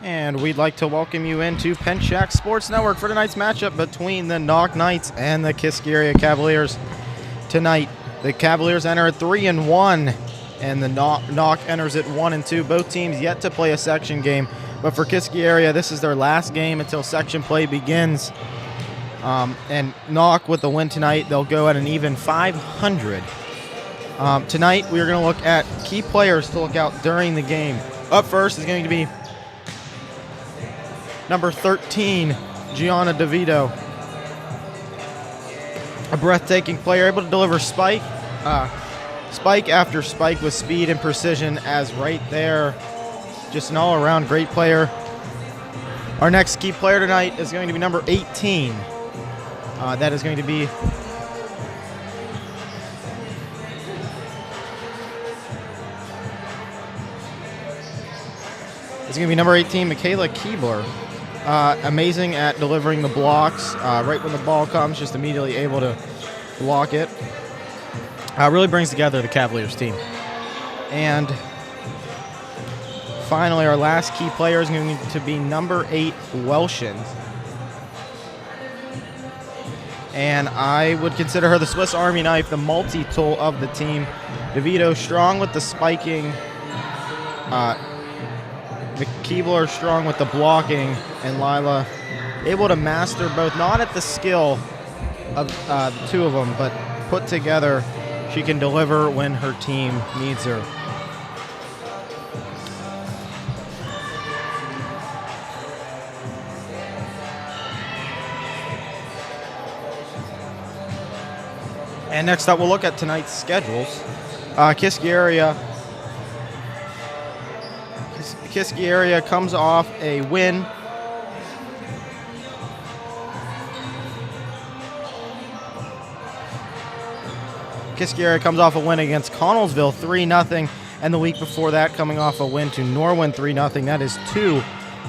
And we'd like to welcome you into Pencak Sports Network for tonight's matchup between the Knoch Knights and the Kiski Area Cavaliers. Tonight, the Cavaliers enter at 3-1, and the Knoch enters at 1-2. Both teams yet to play a section game, but for Kiski Area, this is their last game until section play begins. And Knoch, with the win tonight, they'll go at an even 500. Tonight, we are going to look at key players to look out during the game. Up first is going to be number 13, Gianna DeVito. A breathtaking player, able to deliver spike after spike with speed and precision, as right there. Just an all-around great player. Our next key player tonight is going to be number 18. That is going to be number 18, Michaela Keebler. Amazing at delivering the blocks. Right when the ball comes, just immediately able to block it. Really brings together the Cavaliers team. And finally, our last key player is going to be number 8, Welshins. And I would consider her the Swiss Army knife, the multi-tool of the team. DeVito strong with the spiking. The Keebler strong with the blocking, and Lila able to master both, not at the skill of the two of them, but put together, she can deliver when her team needs her. And next up, we'll look at tonight's schedules. Kiski Area comes off a win. Kiski Area comes off a win against Connellsville 3-0, and the week before that coming off a win to Norwin 3-0. That is 2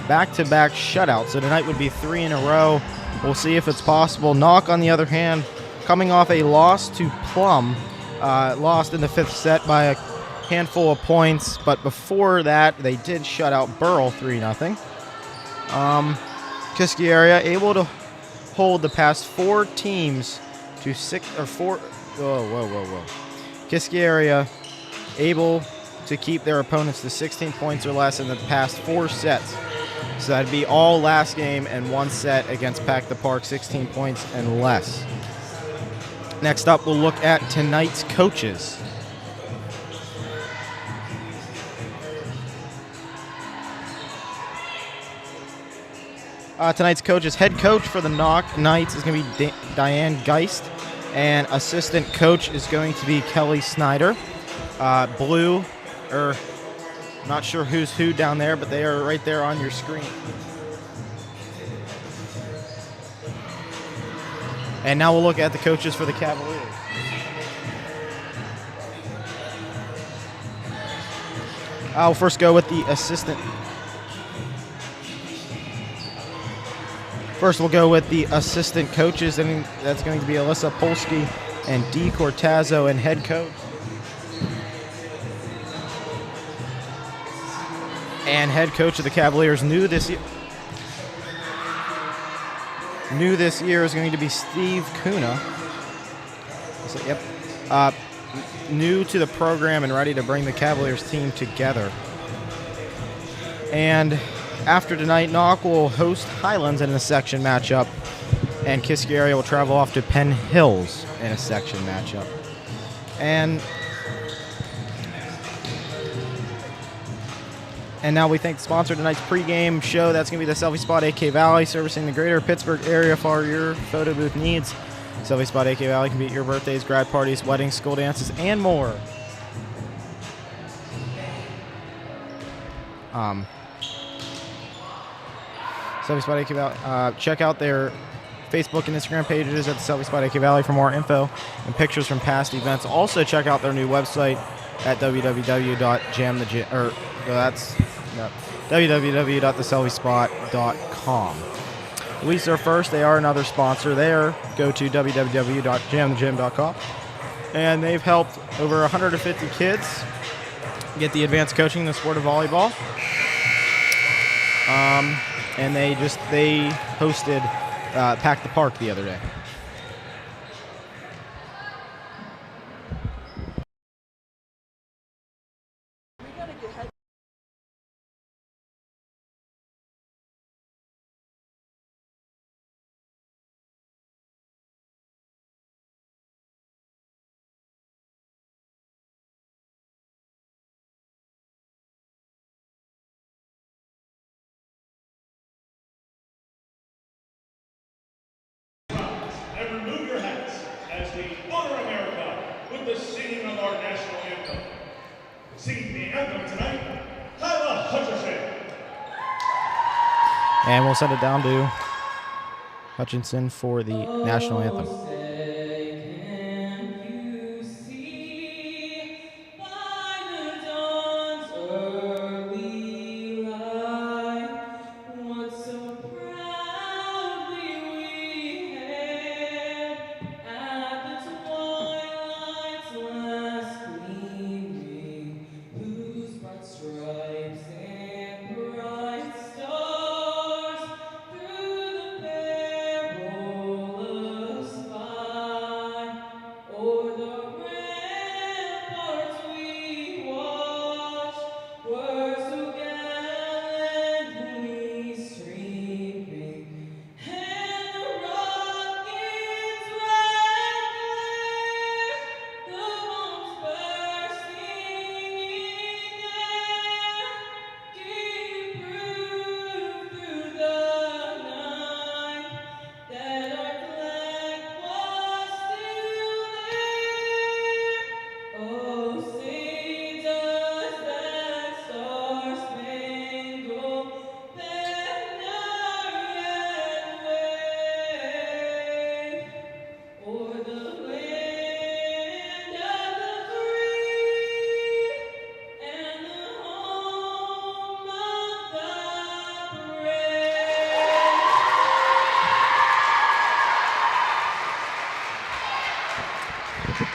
back-to-back shutouts. So tonight would be 3 in a row. We'll see if it's possible. Knoch, on the other hand, coming off a loss to Plum, lost in the 5th set by a handful of points, but before that they did shut out Burrell 3-0. Kiski Area able to hold the past 4 teams to 6 or 4. Whoa. Kiski Area able to keep their opponents to 16 points or less in the past 4 sets. So that'd be all last game and 1 set against Pack the Park, 16 points and less. Next up, we'll look at tonight's coaches. Tonight's head coach for the Knoch Knights is going to be Diane Geist, and assistant coach is going to be Kelly Snyder. Blue, not sure who's who down there, but they are right there on your screen. And now we'll look at the coaches for the Cavaliers. I'll first go with the assistant. First, we'll go with the assistant coaches, and that's going to be Alyssa Polsky and Dee Cortazzo, and head coach. And head coach of the Cavaliers new this year is going to be Steve Kuna. So, yep. New to the program and ready to bring the Cavaliers team together. And after tonight, Knoch will host Highlands in a section matchup, and Kiski Area will travel off to Penn Hills in a section matchup. And now we thank the sponsor of tonight's pregame show. That's going to be the Selfie Spot AK Valley, servicing the greater Pittsburgh area for your photo booth needs. Selfie Spot AK Valley can be at your birthdays, grad parties, weddings, school dances, and more. Selfie Spot AK Valley. Check out their Facebook and Instagram pages at the Selfie Spot AK Valley for more info and pictures from past events. Also, check out their new website at www.selfiespot.com. We Serve First, they are another sponsor there. Go to www.jamthegym.com. And they've helped over 150 kids get the advanced coaching in the sport of volleyball. And they hosted Pack the Park the other day. And remove your hats as we honor America with the singing of our national anthem. Singing the anthem tonight, Kyla Hutcherson. And we'll send it down to Hutchinson for the national anthem.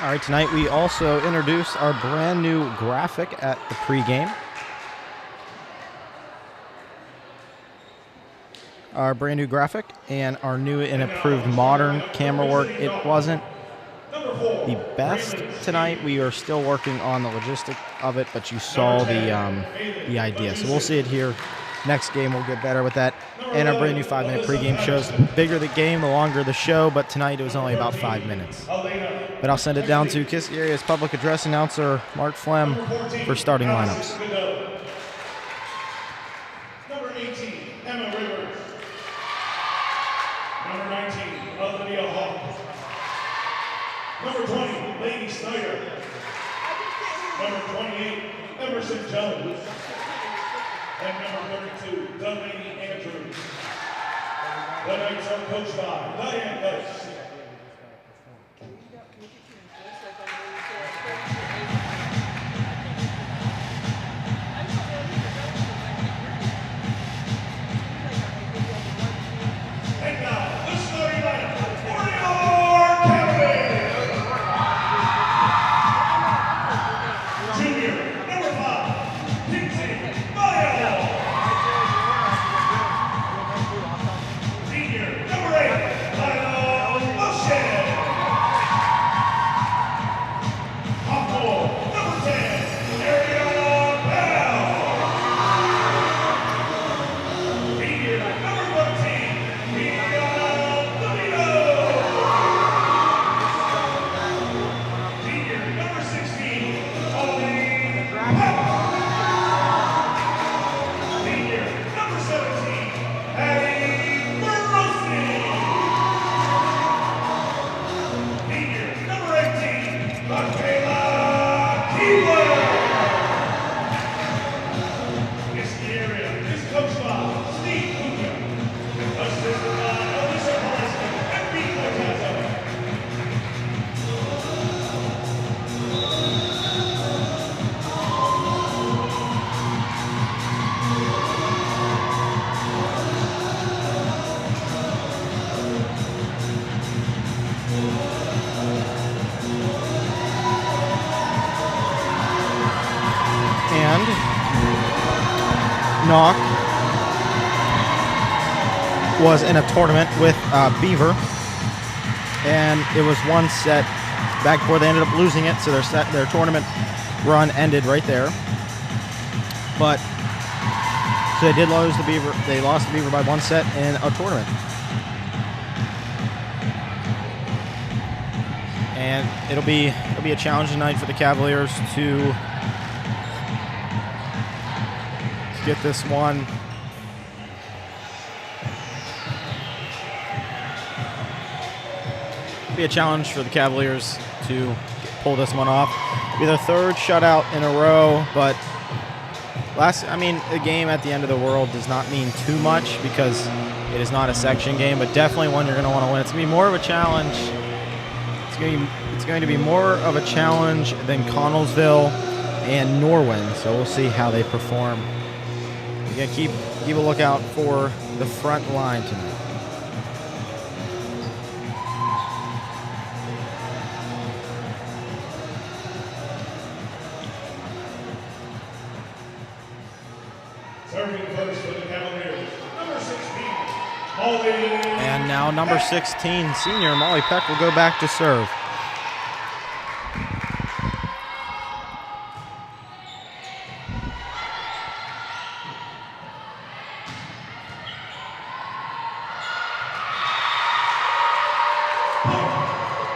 All right, tonight we also introduced our brand new graphic at the pregame. Our brand new graphic and our new and improved modern camera work. It wasn't the best tonight. We are still working on the logistic of it, but you saw the idea. So we'll see it here. Next game we'll get better with that. And our brand new 5-minute pregame shows. The bigger the game, the longer the show, but tonight it was only about 5 minutes. But I'll send it down to Kiski Area's public address announcer, Mark Flem, for starting lineups. Number 18, Emma Rivers. Number 19, Olivia Hawk. Number 20, Lady Snyder. Number 28, Emerson Jones. And number 32, Delaney Andrews. The Knights are coached by Diane Bettis. Knoch was in a tournament with Beaver, and it was one set back before they ended up losing it, so their tournament run ended right there. But so they did lose the Beaver. They lost the Beaver by one set in a tournament. And it'll be a challenge tonight for the Cavaliers to get this one. Be a challenge for the Cavaliers to pull this one off. Be their third shutout in a row, but the game at the end of the world does not mean too much because it is not a section game, but definitely one you're going to want to win. It's going to be more of a challenge. It's going to be more of a challenge than Connellsville and Norwin, so we'll see how they perform. You got to keep a lookout for the front line tonight. Serving first for the Cavaliers, number 16, Molly. And now number 16, senior Molly Peck, will go back to serve.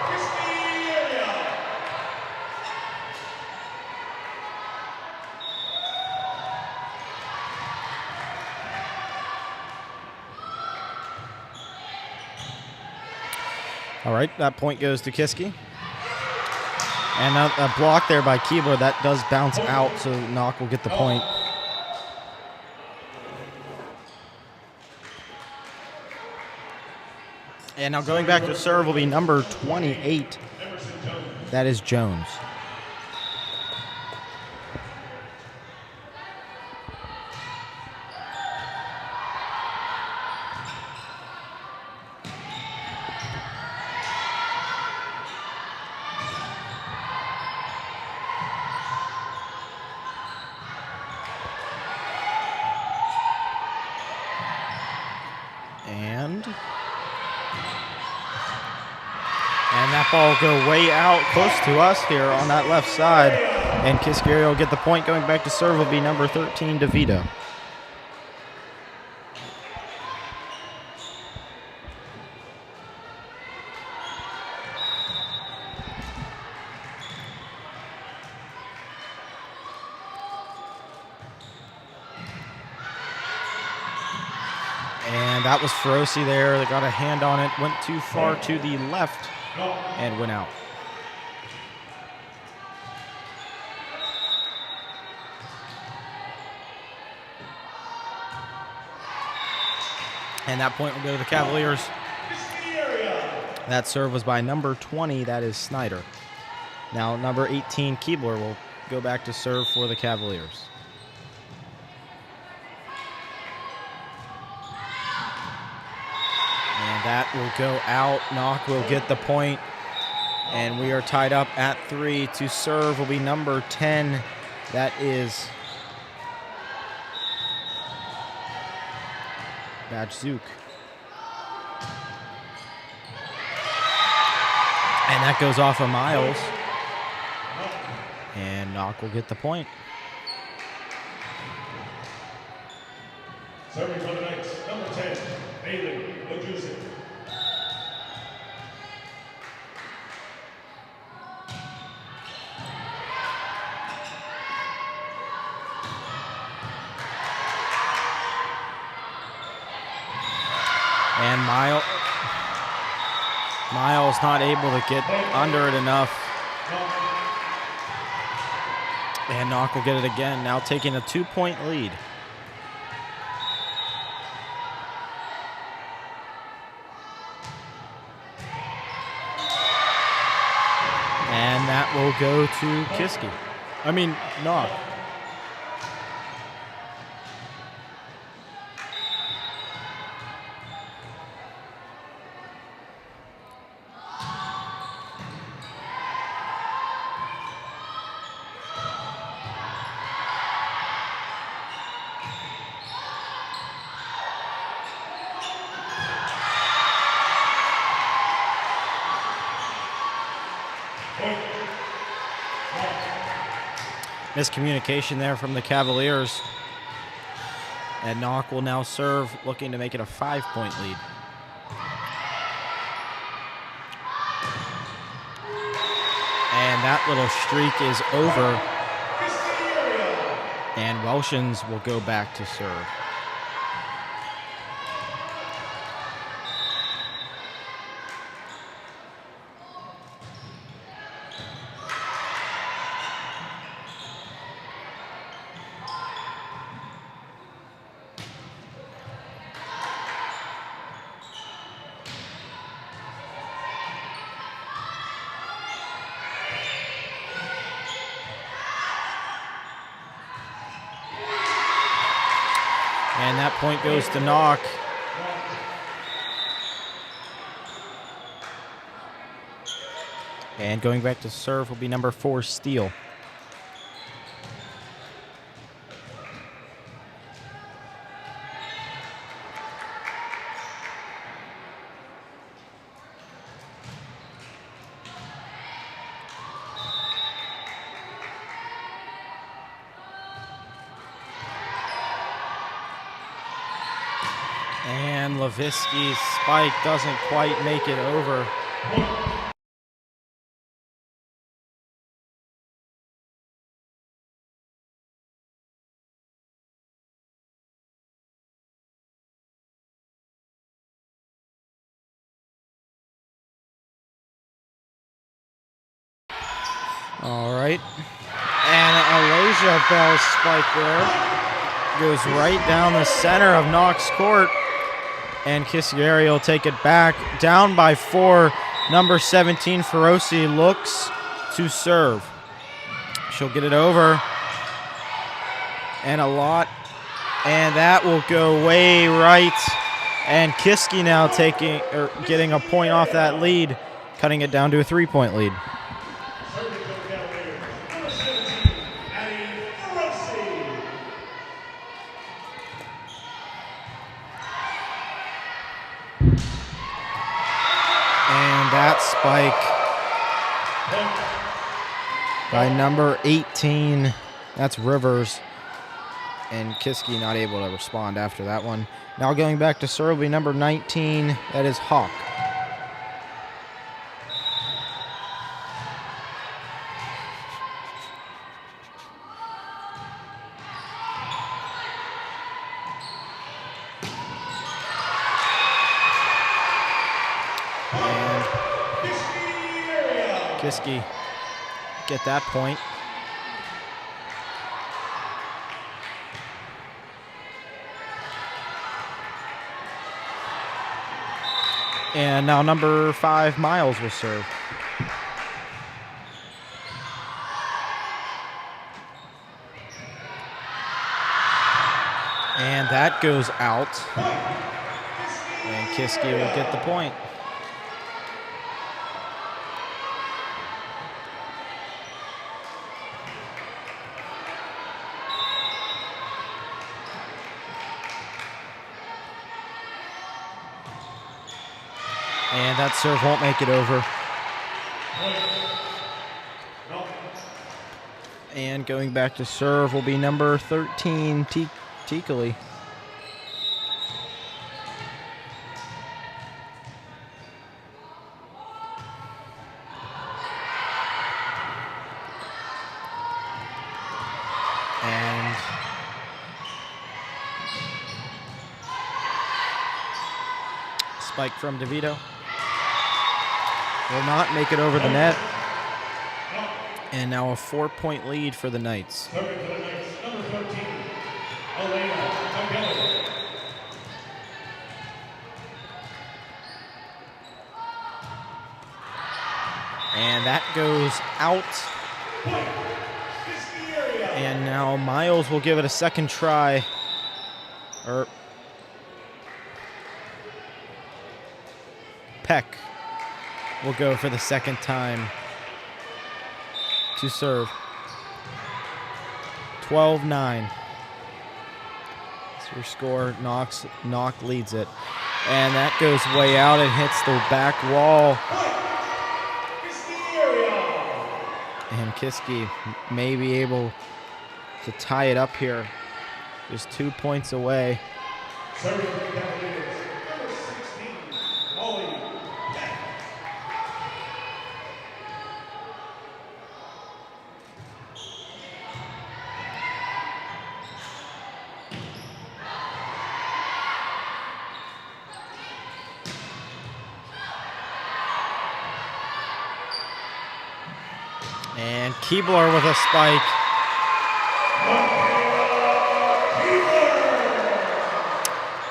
Kiski Area. All right, that point goes to Kiski. And a block there by Keebler. That does bounce out, so Knoch will get the point. And now going back to serve will be number 28. That is Jones. And that ball will go way out close to us here on that left side. And Kiski Area will get the point. Going back to serve will be number 13, DeVito. And that was Feroci there. They got a hand on it. Went too far to the left and went out. And that point will go to the Cavaliers. That serve was by number 20. That is Snyder. Now number 18, Keebler, will go back to serve for the Cavaliers. And that will go out. Knoch will get the point. And we are tied up at 3. To serve will be number 10. That is Bajzuk. And that goes off of Miles. And Knoch will get the point. Serving for the Knights, number 10, Bailey Ojusi. And Miles not able to get under it enough. And Knoch will get it again, now taking a 2-point lead. And that will go to Kiski. Knoch. Miscommunication there from the Cavaliers. And Knoch will now serve, looking to make it a 5-point lead. And that little streak is over. And Welshans will go back to serve. And that point goes to Knoch. And going back to serve will be number 4, Steele. And Leviski's spike doesn't quite make it over. All right. And Elijah Bell's spike there goes right down the center of Knoch's court. And Kiski Area will take it back. Down by 4, number 17, Feroci looks to serve. She'll get it over. And a lot. And that will go way right. And Kiski now getting a point off that lead, cutting it down to a 3-point lead. That spike by number 18, that's Rivers, and Kiski not able to respond after that one. Now going back to serve will be number 19, that is Hawk. Kiski get that point. And now number 5, Miles, will serve. And that goes out. And Kiski will get the point. And that serve won't make it over. And going back to serve will be number 13, Tikali. And spike from DeVito. Will not make it over the net. And now a 4-point lead for the Knights. And that goes out. And now Miles will give it a second try. Peck will go for the second time to serve. 12-9. That's your score. Knoch leads it. And that goes way out and hits the back wall. And Kiski may be able to tie it up here. Just 2 points away. Serving for the Cavaliers, number 16, Molly. And Keebler with a spike.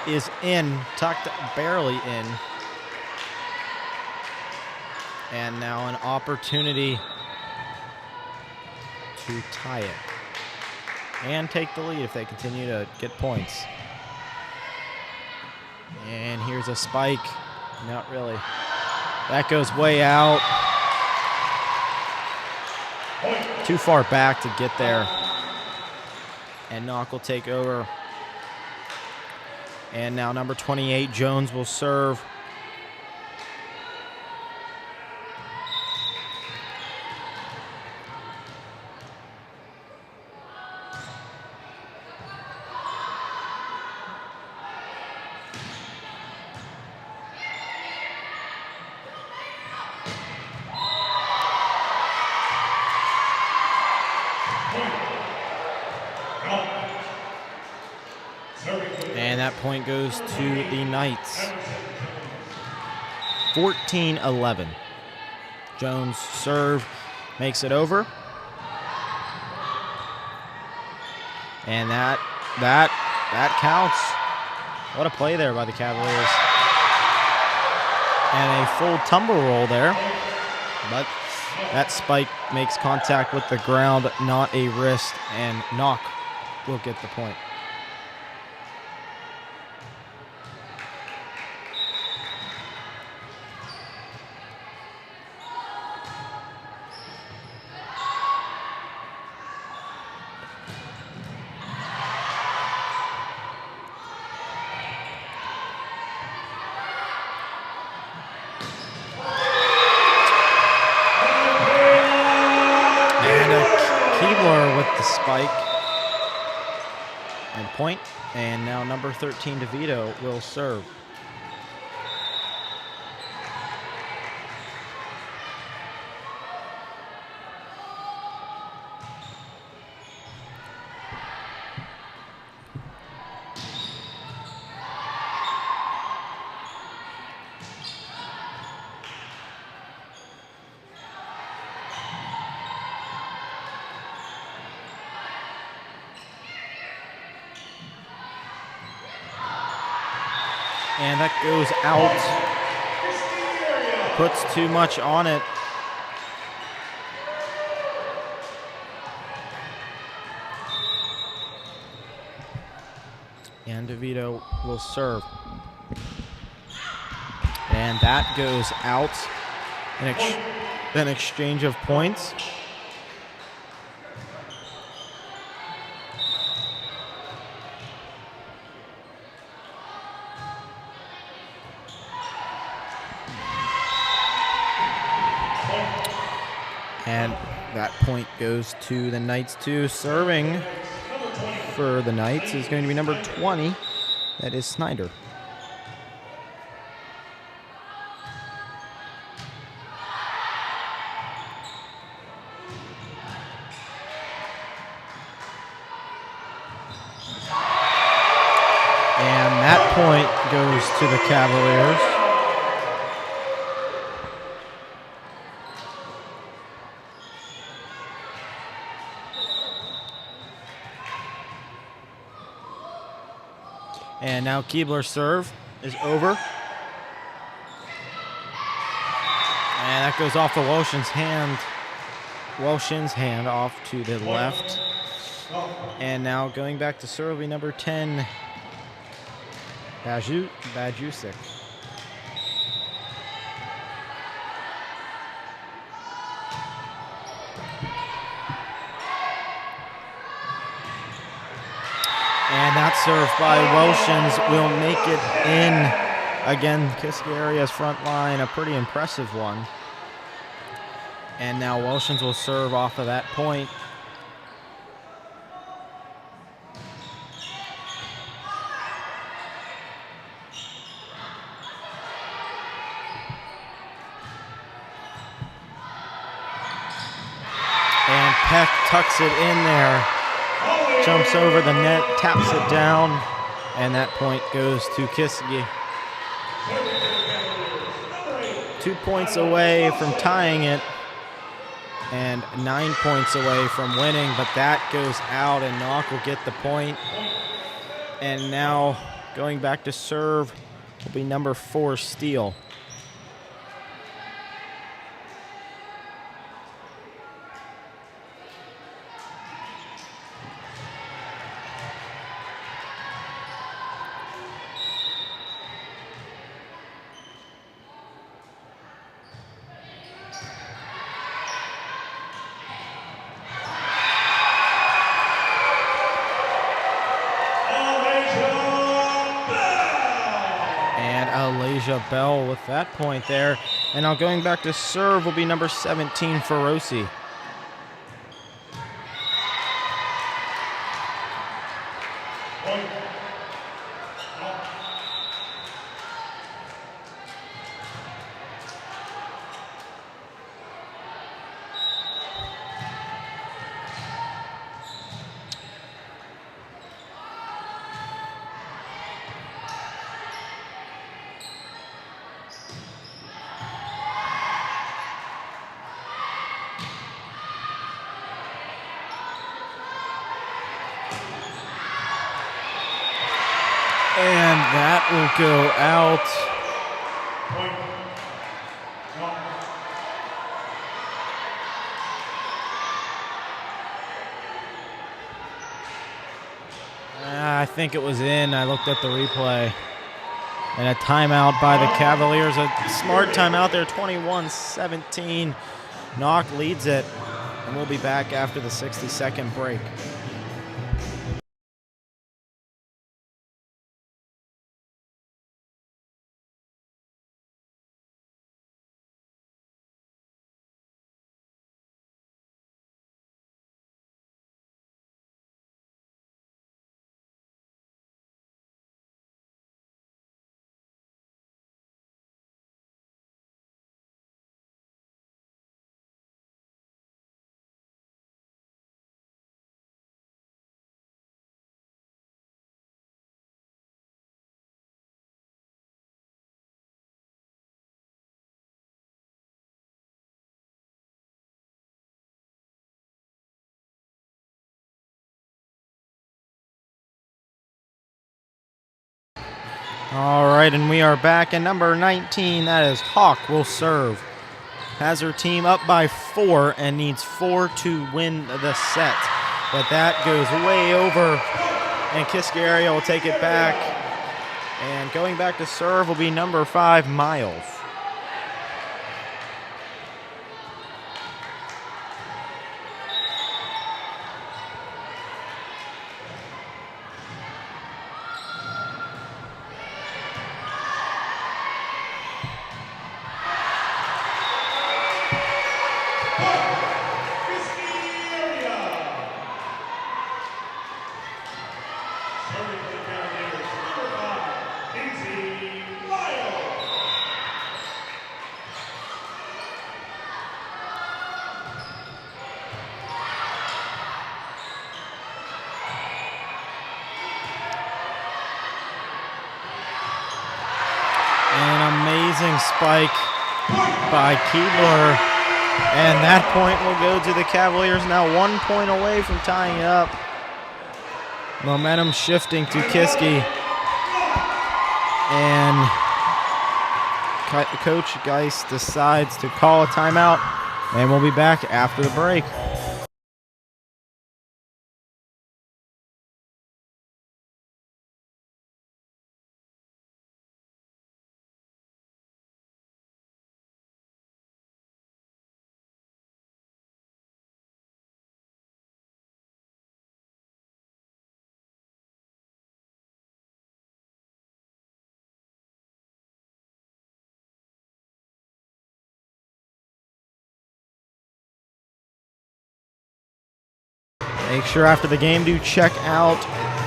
Is in, tucked barely in. And now an opportunity to tie it and take the lead if they continue to get points. And here's a spike. Not really. That goes way out. Too far back to get there. And Knoch will take over. And now number 28, Jones, will serve. And that point goes to the Knights. 14-11. Jones serve, makes it over. And that counts. What a play there by the Cavaliers. And a full tumble roll there. But that spike makes contact with the ground, not a wrist, and Knoch will get the point. With the spike and point, and now number 13 DeVito will serve. And that goes out. Puts too much on it. And DeVito will serve. And that goes out. An exchange of points. And that point goes to the Knights too. Serving for the Knights is going to be number 20. That is Snyder. And that point goes to the Cavaliers. And now Keebler's serve is over. And that goes off the Woshin's hand. Woshin's hand off to the left. And now going back to serve will be number 10, Bajusik. And that serve by Welshins will make it in. Again, Kiski Area's front line, a pretty impressive one. And now Welshans will serve off of that point. And Peck tucks it in there. Jumps over the net, taps it down, and that point goes to Kiski. 2 points away from tying it and 9 points away from winning, but that goes out and Knoch will get the point. And now going back to serve will be number 4, Steele. Alasia Bell with that point there. And now going back to serve will be number 17, Feroci. And that will go out. I think it was in. I looked at the replay. And a timeout by the Cavaliers. A smart timeout there, 21-17. Knoch leads it. And we'll be back after the 60-second break. All right, and we are back, and number 19, that is Hawk, will serve. Has her team up by 4 and needs 4 to win the set. But that goes way over, and Kiski Area will take it back. And going back to serve will be number 5, Miles. Spike by Keebler, and that point will go to the Cavaliers. Now 1 point away from tying it up. Momentum shifting to Kiski, and Coach Geis decides to call a timeout, and we'll be back after the break. Make sure after the game to check out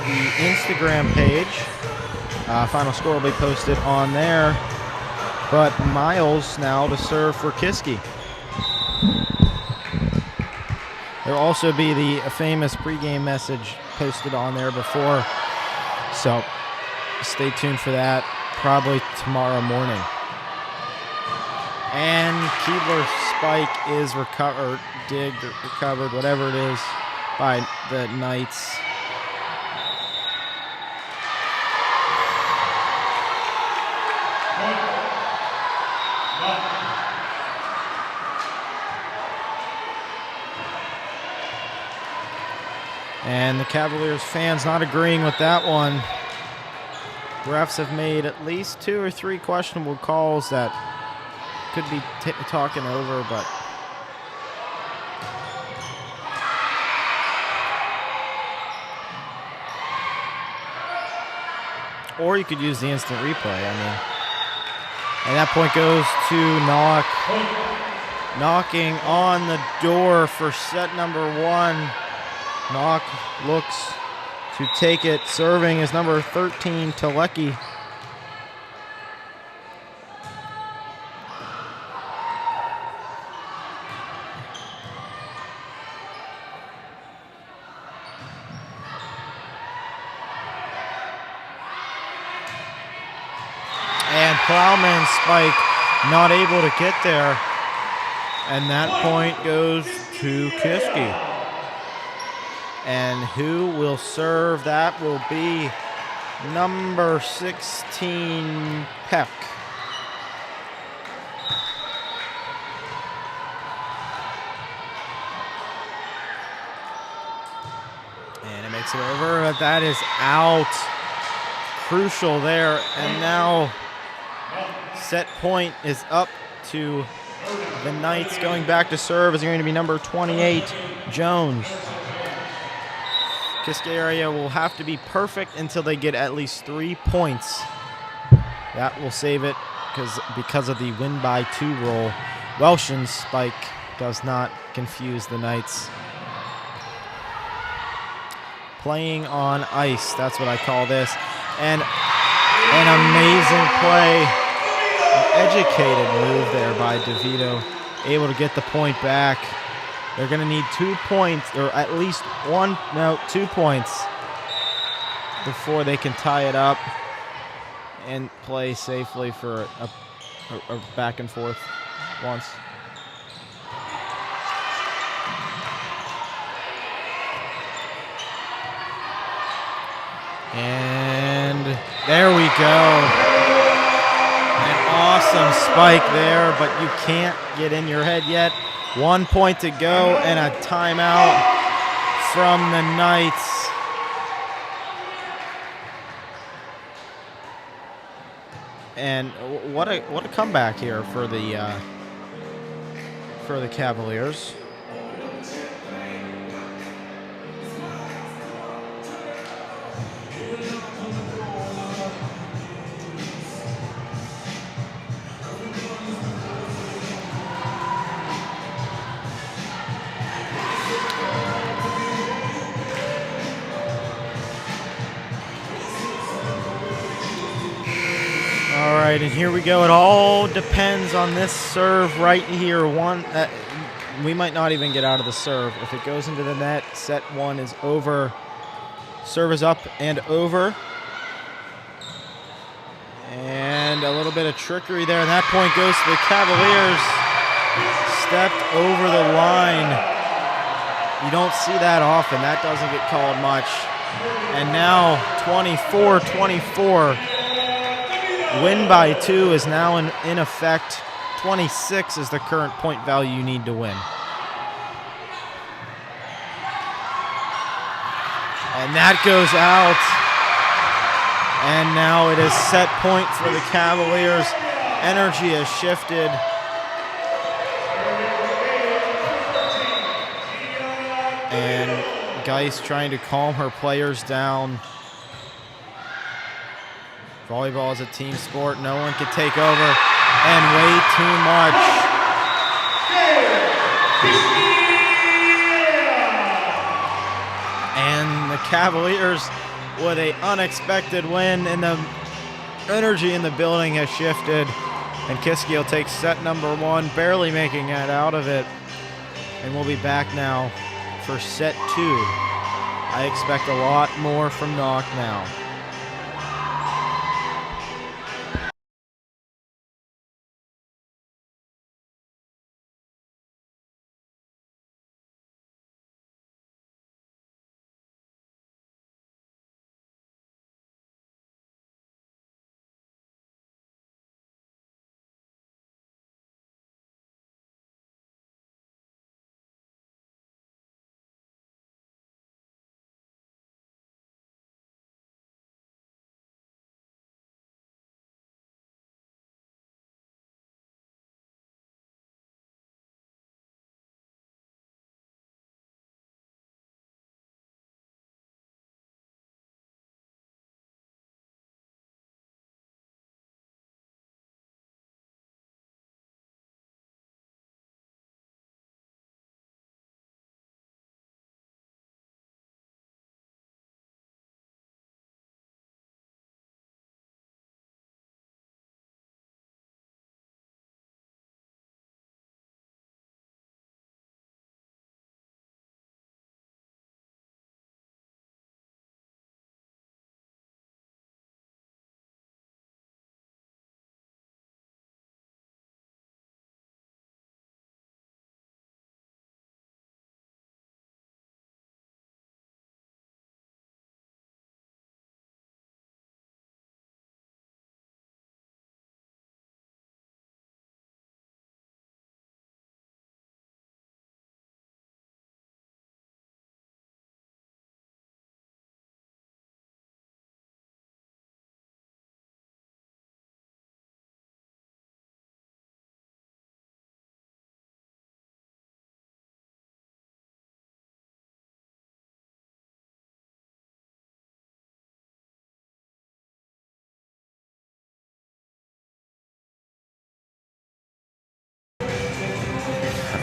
the Instagram page. Final score will be posted on there. But Miles now to serve for Kiski. There will also be the famous pregame message posted on there before. So stay tuned for that, probably tomorrow morning. And Keebler's spike is recovered, digged, or recovered, whatever it is, by the Knights. And the Cavaliers fans not agreeing with that one. Refs have made at least 2 or 3 questionable calls that could be talking over, but or you could use the instant replay. I mean, and that point goes to Knoch, knocking on the door for set number 1. Knoch looks to take it. Serving is number 13, Telecki. And Plowman's spike not able to get there. And that point goes to Kiski. And who will serve? That will be number 16, Peck. And it makes it over, but that is out. Crucial there. And now set point is up to the Knights. Going back to serve is going to be number 28, Jones. Kiski Area will have to be perfect until they get at least 3 points. That will save it because of the win by 2 rule. Welshen's spike does not confuse the Knights. Playing on ice, that's what I call this. And an amazing play, an educated move there by DeVito, able to get the point back. They're going to need 2 points, or at least 2 points before they can tie it up and play safely for a back and forth once. And there we go. An awesome spike there, but you can't get in your head yet. 1 point to go and a timeout from the Knights. And what a comeback here for the Cavaliers. And here we go. It all depends on this serve right here. We might not even get out of the serve. If it goes into the net, set 1 is over. Serve is up and over. And a little bit of trickery there. And that point goes to the Cavaliers. Stepped over the line. You don't see that often. That doesn't get called much. And now 24-24. Win by 2 is now in effect. 26 is the current point value you need to win. And that goes out. And now it is set point for the Cavaliers. Energy has shifted. And Geis trying to calm her players down. Volleyball is a team sport. No one can take over, and way too much. And the Cavaliers with an unexpected win, and the energy in the building has shifted. And Kiski will take set number 1, barely making it out of it. And we'll be back now for set 2. I expect a lot more from Knoch now.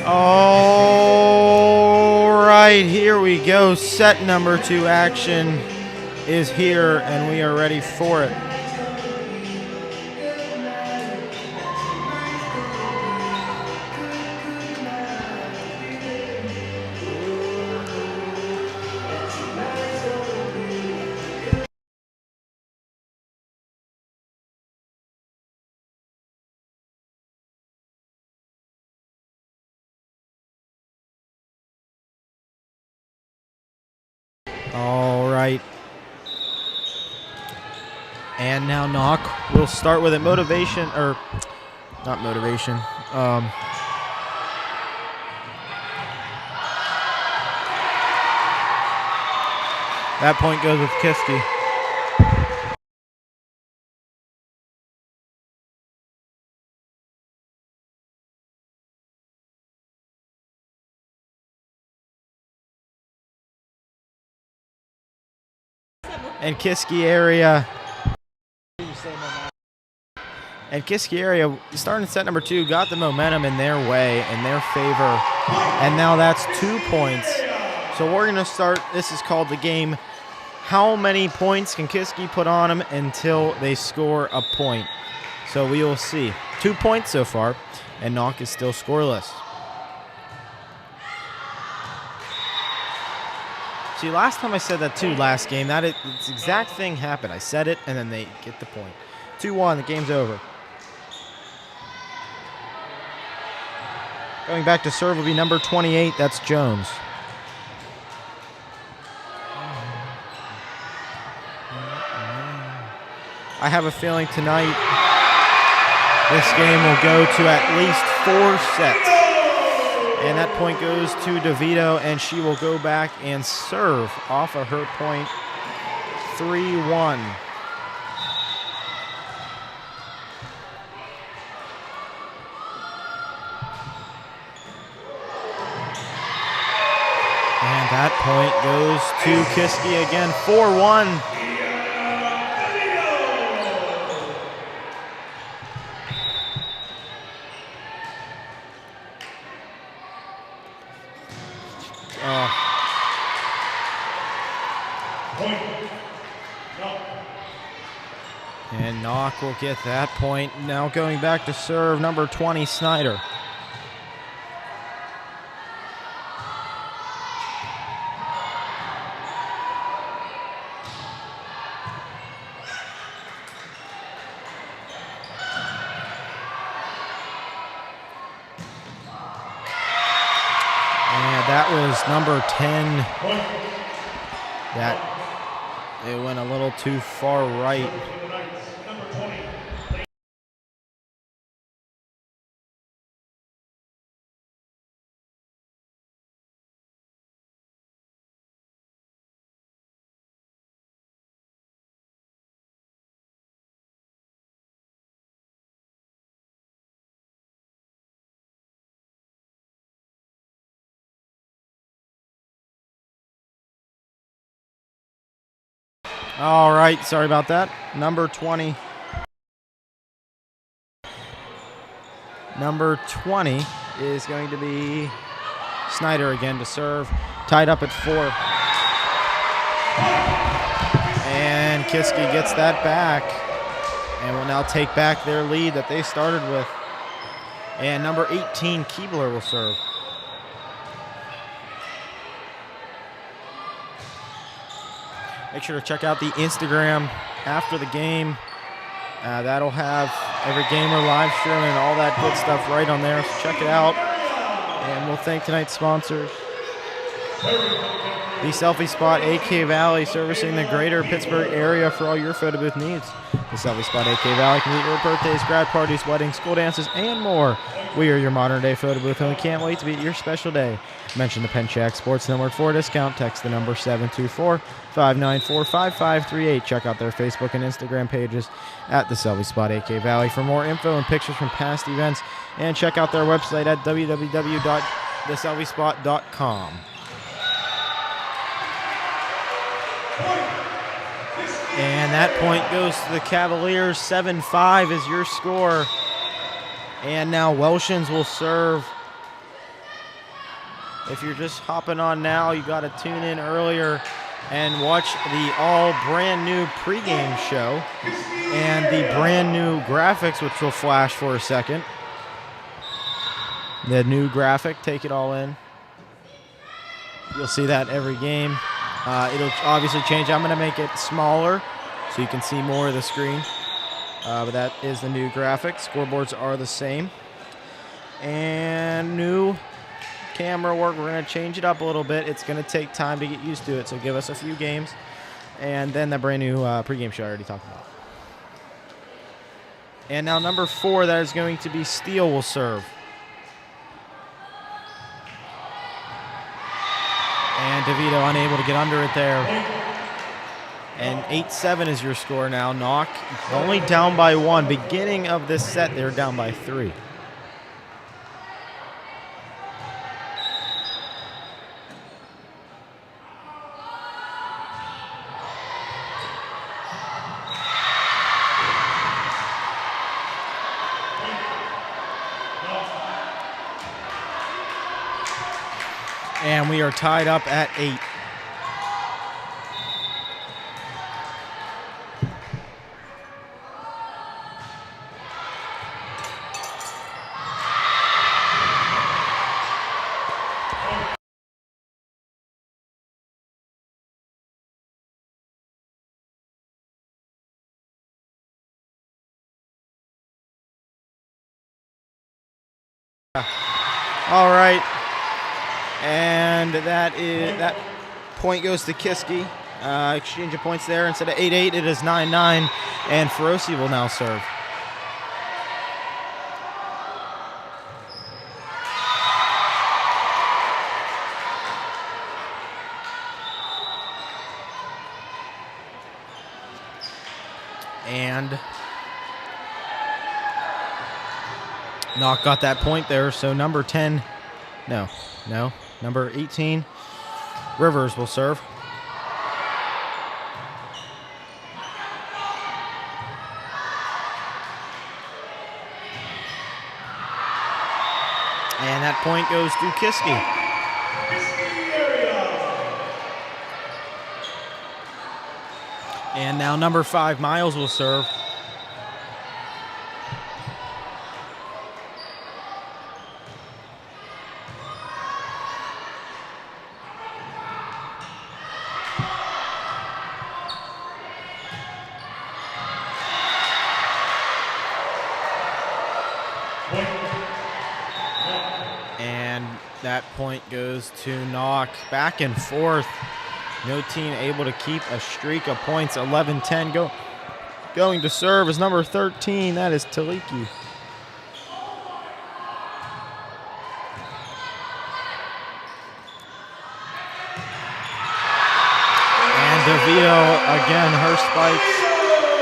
All right, here we go. Set number 2 action is here, and we are ready for it. All right. And now Knoch will start with a motivation, or not motivation. That point goes with Kiski. And Kiski Area. And Kiski Area, starting set number 2, got the momentum in their way, in their favor. And now that's 2 points. So we're going to start, this is called the game, how many points can Kiski put on them until they score a point? So we will see. 2 points so far, and Knoch is still scoreless. See, last time I said that too, last game, this exact thing happened. I said it, and then they get the point. 2-1, the game's over. Going back to serve will be number 28, that's Jones. I have a feeling tonight this game will go to at least 4 sets. And that point goes to DeVito, and she will go back and serve off of her point. 3-1. And that point goes to Kiski again. 4-1. Point. Knoch. And Knoch will get that point. Now going back to serve, number 20, Snyder. That was number 10. That it went a little too far right. All right, sorry about that. Number 20. Number 20 is going to be Snyder again to serve. Tied up at 4. And Kiski gets that back and will now take back their lead that they started with. And number 18, Keebler, will serve. Make sure to check out the Instagram after the game. That'll have every gamer live stream and all that good stuff right on there. So check it out. And we'll thank tonight's sponsors. The Selfie Spot, AK Valley, servicing the greater Pittsburgh area for all your photo booth needs. The Selfie Spot, AK Valley, can meet your birthdays, grad parties, weddings, school dances, and more. We are your modern day photo booth, and we can't wait to be at your special day. Mention the Pencak Sports Network for a discount. Text the number 724-594-5538. Check out their Facebook and Instagram pages at the Selfie Spot, AK Valley for more info and pictures from past events. And check out their website at www.theselfiespot.com. And that point goes to the Cavaliers. 7-5 is your score. And now Welshans will serve. If you're just hopping on now, you got to tune in earlier and watch the all brand new pregame show and the brand new graphics, which will flash for a second. The new graphic, take it all in. You'll see that every game. It'll obviously change. I'm going to make it smaller so you can see more of the screen. But that is the new graphic. Scoreboards are the same. And new camera work. We're going to change it up a little bit. It's going to take time to get used to it, so give us a few games. And then the brand new pregame show I already talked about. And now number 4, that is going to be Steele, will serve. And DeVito unable to get under it there. And 8-7 is your score now. Knoch only down by 1. Beginning of this set, they were down by 3. And we are tied up at 8. All right. And that point goes to Kiski. Exchange of points there. Instead of 8-8, it is 9-9. And Feroci will now serve. And Knoch got that point there. So number 10, number 18, Rivers will serve. And that point goes to Kiski. Kiski Area. And now number 5, Miles, will serve. And that point goes to Knoch. Back and forth. No team able to keep a streak of points. 11-10 going to serve is number 13. That is Taliki. And DeVito, again, her spikes,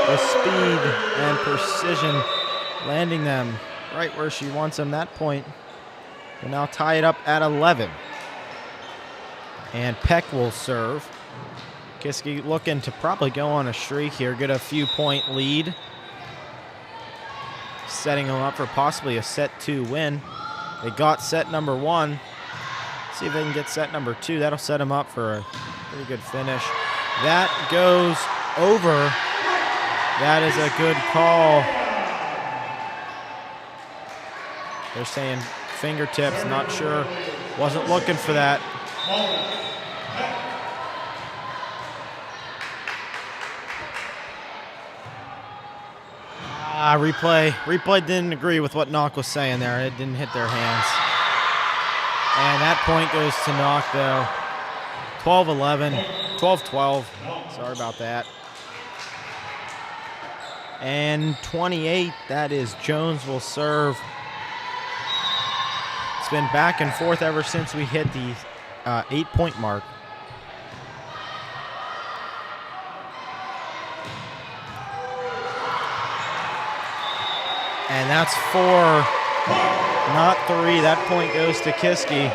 the speed and precision, landing them right where she wants them. That point will now tie it up at 11. And Peck will serve. Kiski looking to probably go on a streak here, get a few-point lead. Setting them up for possibly a set 2 win. They got set number 1. See if they can get set number 2. That'll set them up for a pretty good finish. That goes over. That is a good call. They're saying fingertips, not sure. Wasn't looking for that. Replay didn't agree with what Knoch was saying there. It didn't hit their hands. And that point goes to Knoch, though. 12-11, 12-12. Sorry about that. And 28, that is Jones will serve. It's been back and forth ever since we hit the 8-point mark. And that's 4, not 3. That point goes to Kiski.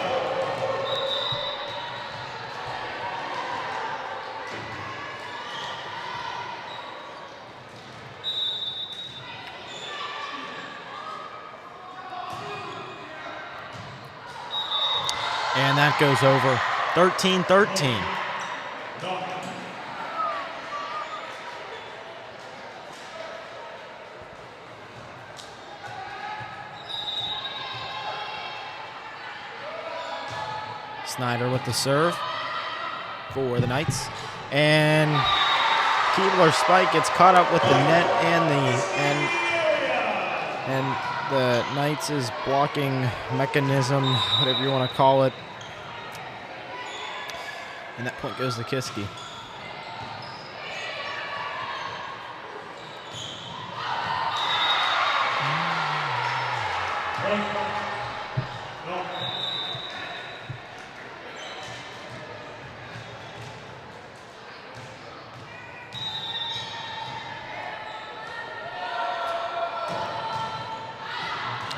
And that goes over. 13-13. Snyder with the serve for the Knights. And Keebler's spike gets caught up with the net and the Knights' blocking mechanism, whatever you want to call it. And that point goes to Kiski.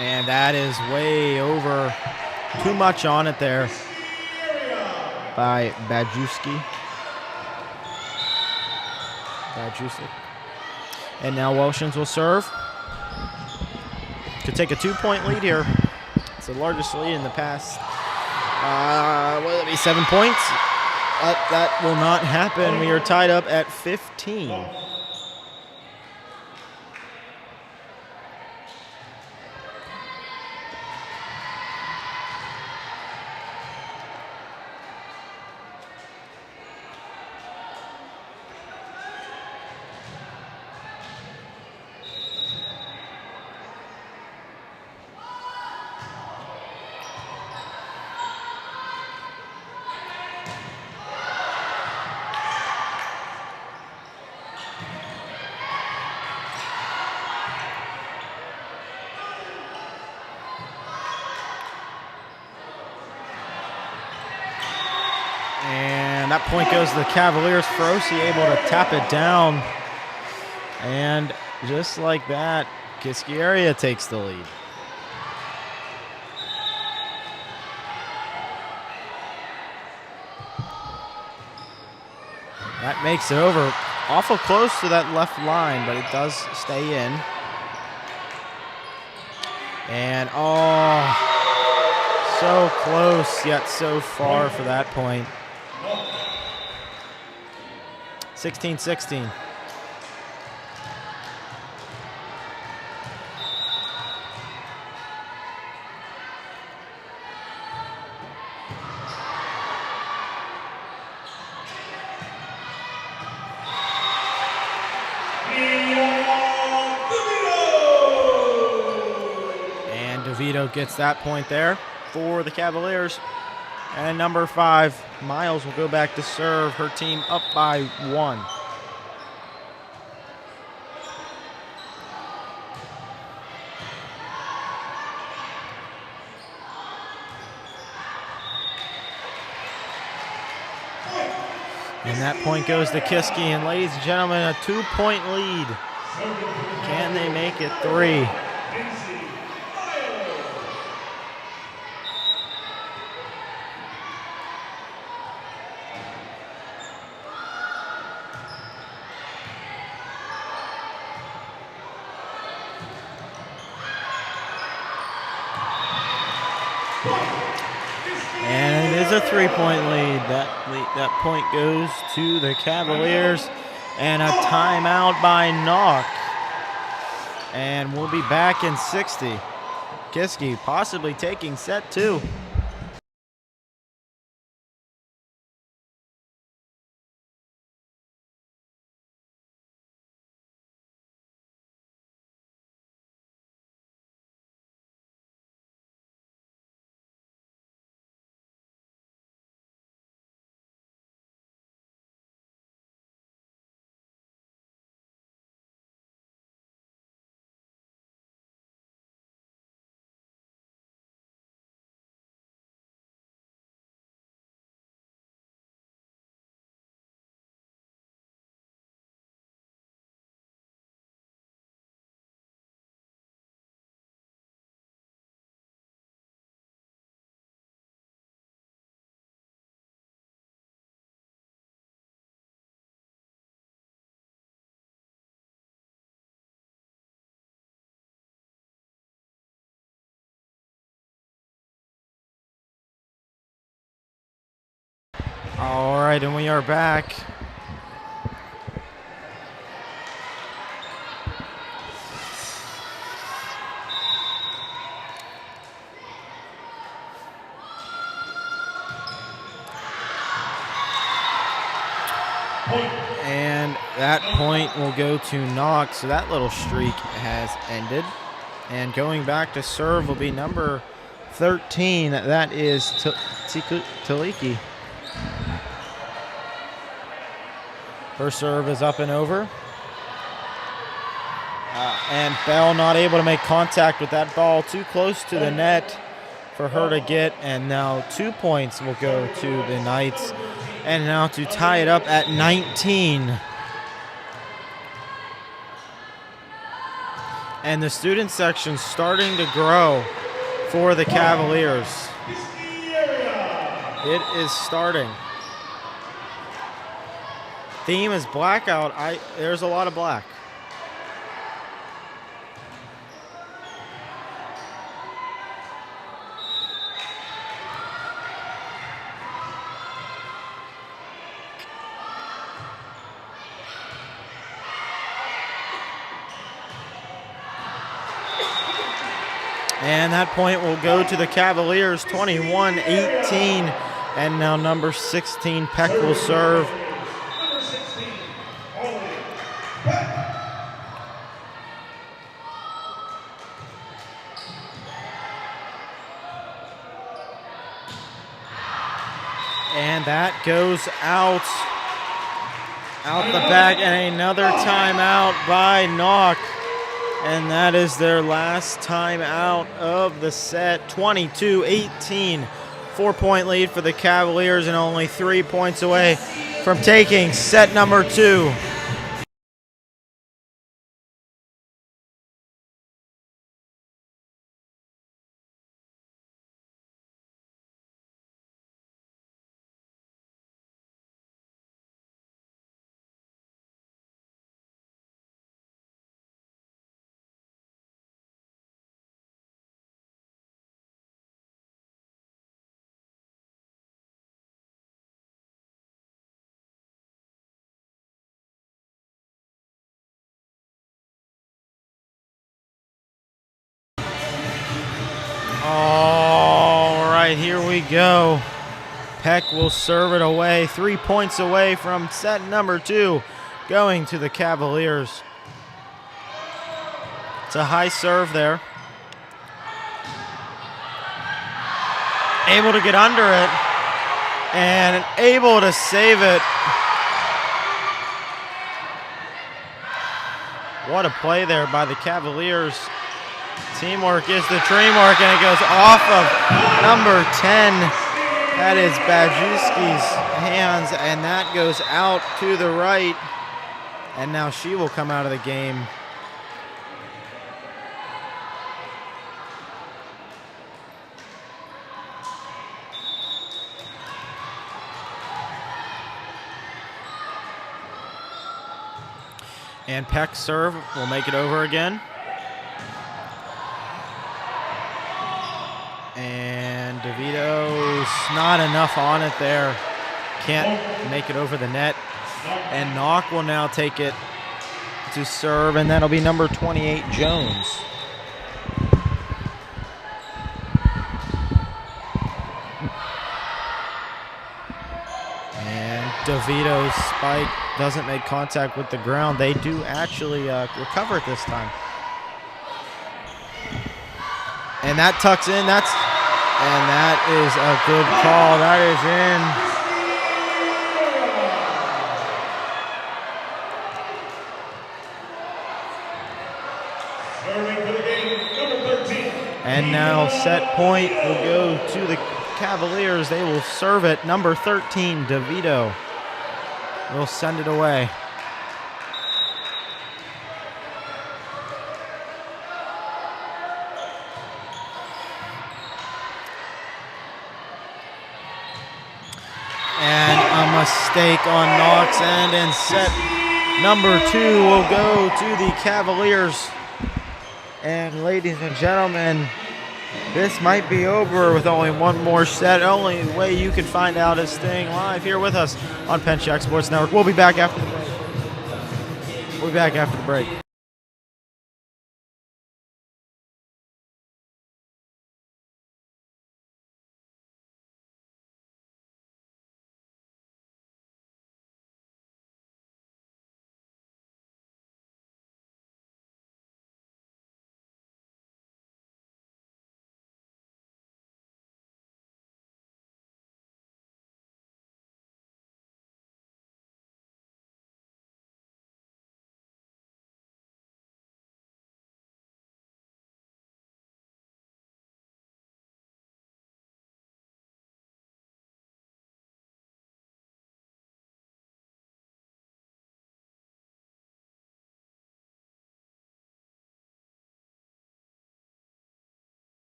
And that is way over. Too much on it there by Bajewski. And now Welshans will serve. Could take a 2-point lead here. It's the largest lead in the past. Will it be 7 points? That will not happen. We are tied up at 15. And that point goes to the Cavaliers. Feroci able to tap it down. And just like that, Kiski Area takes the lead. That makes it over. Awful close to that left line, but it does stay in. And so close, yet so far for that point. 16-16. And DeVito gets that point there for the Cavaliers. And number 5, Miles, will go back to serve. Her team up by 1. And that point goes to Kiski. And ladies and gentlemen, a 2-point lead. Can they make it 3? And it is a 3-point lead. That point goes to the Cavaliers. And a timeout by Knoch. And we'll be back in 60. Kiski possibly taking set 2. All right, and we are back. And that point will go to Knoch, so that little streak has ended. And going back to serve will be number 13. That is Taliki. Her serve is up and over. And Bell not able to make contact with that ball, too close to the net for her to get. And now 2 points will go to the Knights. And now to tie it up at 19. And the student section starting to grow for the Cavaliers. It is starting. Theme is blackout. There's a lot of black. And that point will go to the Cavaliers, 21-18. And now number 16, Peck, will serve. And that goes out the back, and another timeout by Knoch. And that is their last timeout of the set. 22-18. 4-point lead for the Cavaliers and only 3 points away from taking set number 2. Peck will serve it away. 3 points away from set number 2 going to the Cavaliers. It's a high serve there. Able to get under it and able to save it. What a play there by the Cavaliers. Teamwork is the dreamwork, and it goes off of number 10. That is Bajewski's hands, and that goes out to the right. And now she will come out of the game. And Peck's serve will make it over again. And DeVito's not enough on it there. Can't make it over the net. And Knoch will now take it to serve, and that'll be number 28, Jones. And DeVito's spike doesn't make contact with the ground. They do actually recover it this time. And that tucks in. And that is a good call. That is in. And now set point will go to the Cavaliers. They will serve it. Number 13, DeVito, will send it away. And a mistake on Knoch's end, and set number 2 will go to the Cavaliers. And ladies and gentlemen, this might be over with only one more set. Only way you can find out is staying live here with us on Pencak Sports Network. We'll be back after the break.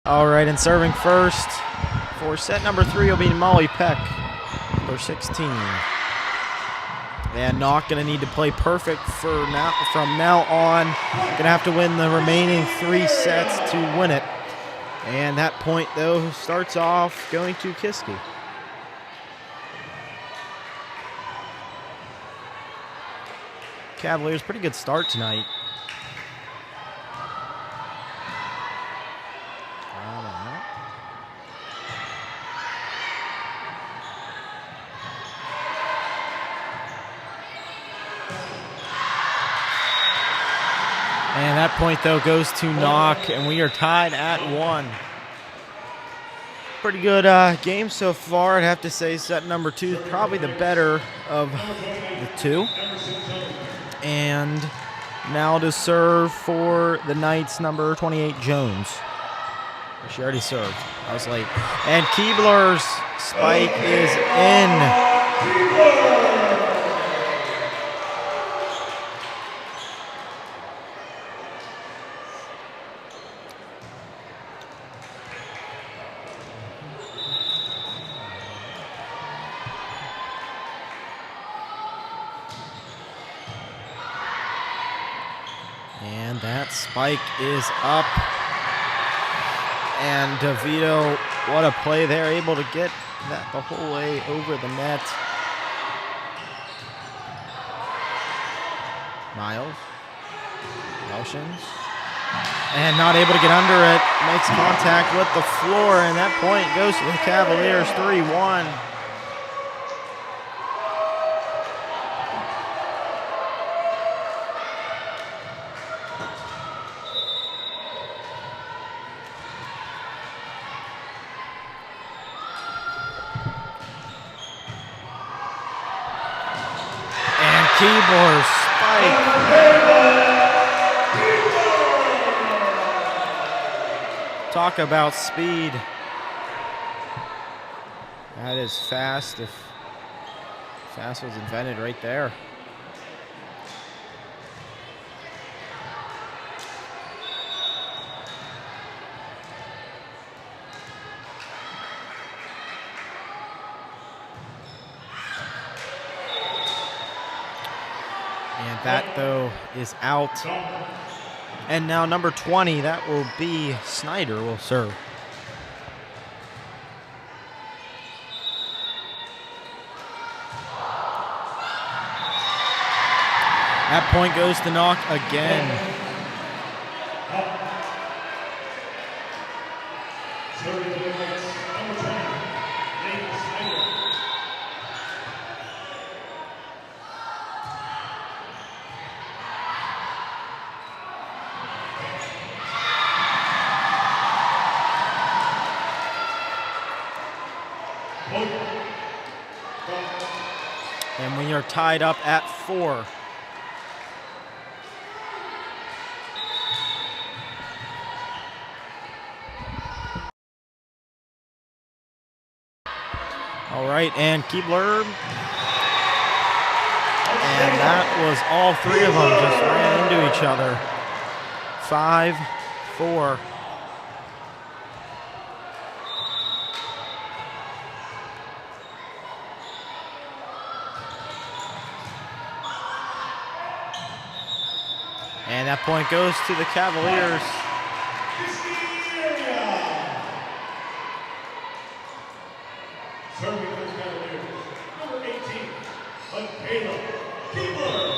All right, and serving first for set number 3 will be Molly Peck, number 16. And Knoch going to need to play perfect from now on. Going to have to win the remaining 3 sets to win it. And that point, though, starts off going to Kiski. Cavaliers, pretty good start tonight. And that point, though, goes to Knoch, and we are tied at 1. Pretty good game so far. I'd have to say set number 2 is probably the better of the 2. And now to serve for the Knights, number 28, Jones. She already served. I was late. And Keebler's spike is in. And that spike is up. And DeVito, what a play there, able to get that the whole way over the net. Miles. Motions. And not able to get under it. Makes contact with the floor, and that point goes to the Cavaliers, 3-1. Keyboard spike. Talk about speed. That is fast, if fast was invented right there. And that, though, is out. And now number 20, that will be Snyder, will serve. That point goes to Knoch again. And we are tied up at 4. All right, and Keebler. And that was all 3 of them just ran into each other. 5-4. And that point goes to the Cavaliers. Kiski Area. Serving for the Cavaliers, number 18, Michaela Keebler.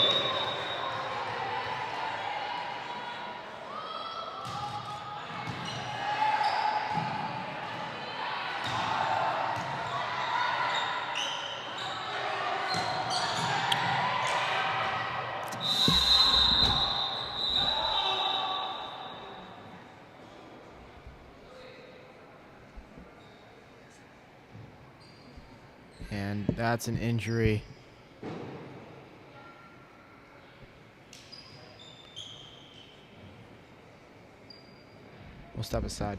And that's an injury. We'll step aside.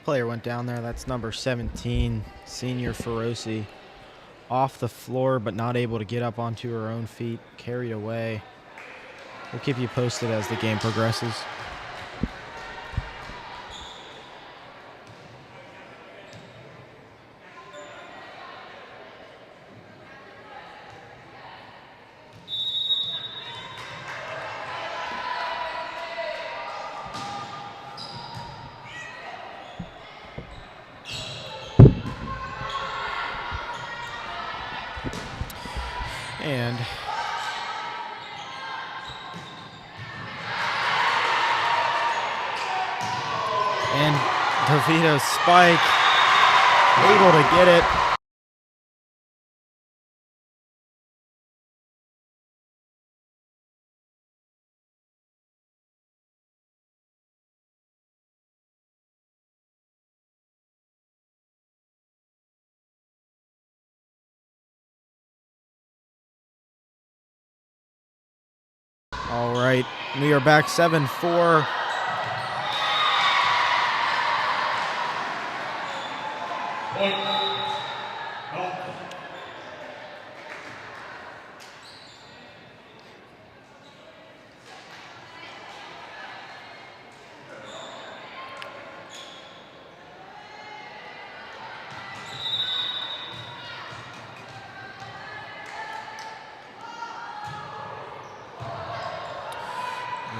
Player went down there. That's number 17, senior Feroci. Off the floor, but not able to get up onto her own feet. Carried away. We'll keep you posted as the game progresses. And DeVito's spike, able to get it. All right, we are back 7-4.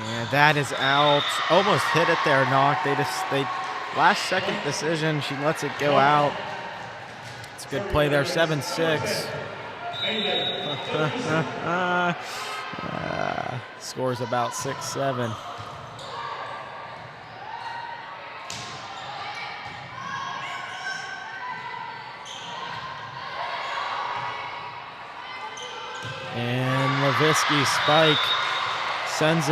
And that is out. Almost hit it there, Knoch. They last second decision. She lets it go out. It's a good play there. 7-6. Scores about 6-7. And Levinsky spike sends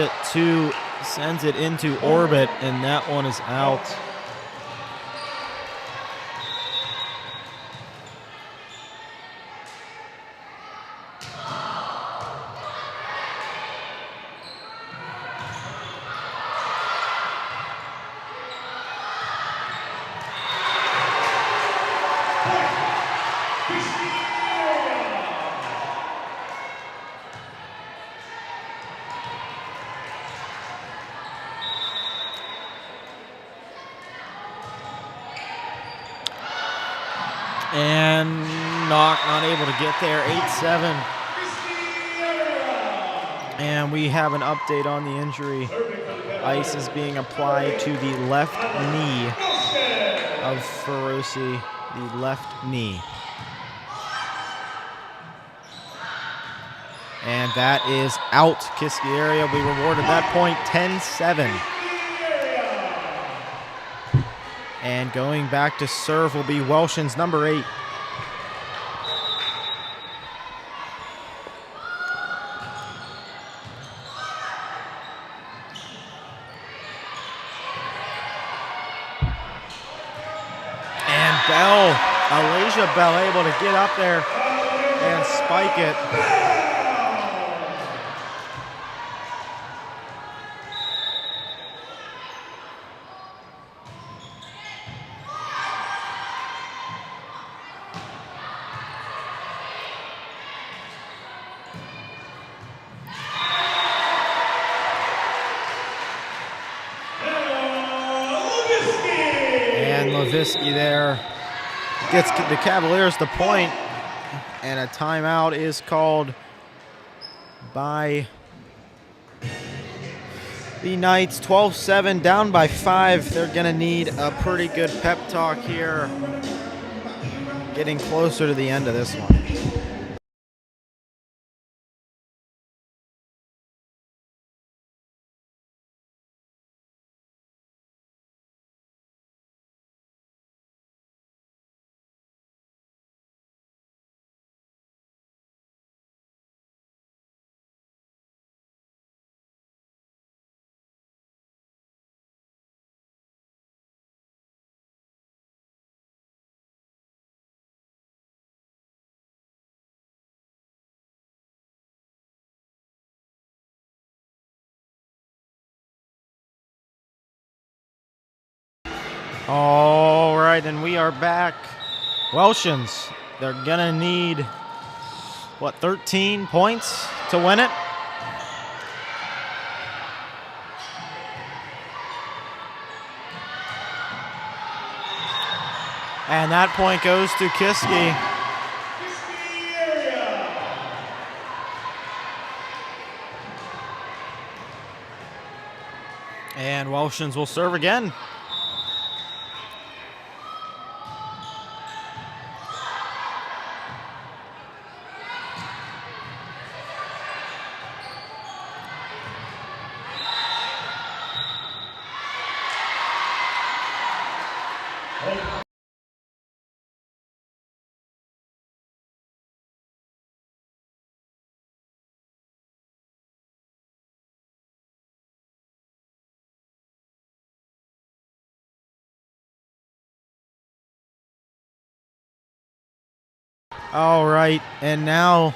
it into orbit, and that one is out. And Knoch not able to get there, 8-7. And we have an update on the injury. Ice is being applied to the left knee of Feroci, the left knee. And that is out. Kiski Area will be rewarded that point, 10-7. And going back to serve will be Welshon's number 8. And Bell, Alasia Bell able to get up there and spike it. Levinsky there gets the Cavaliers the point, and a timeout is called by the Knights. 12-7, down by 5. They're going to need a pretty good pep talk here, getting closer to the end of this one. Oh, right, and we are back. Welshans, they're going to need, 13 points to win it? And that point goes to Kiski. Kiski Area. And Welshans will serve again. All right, and now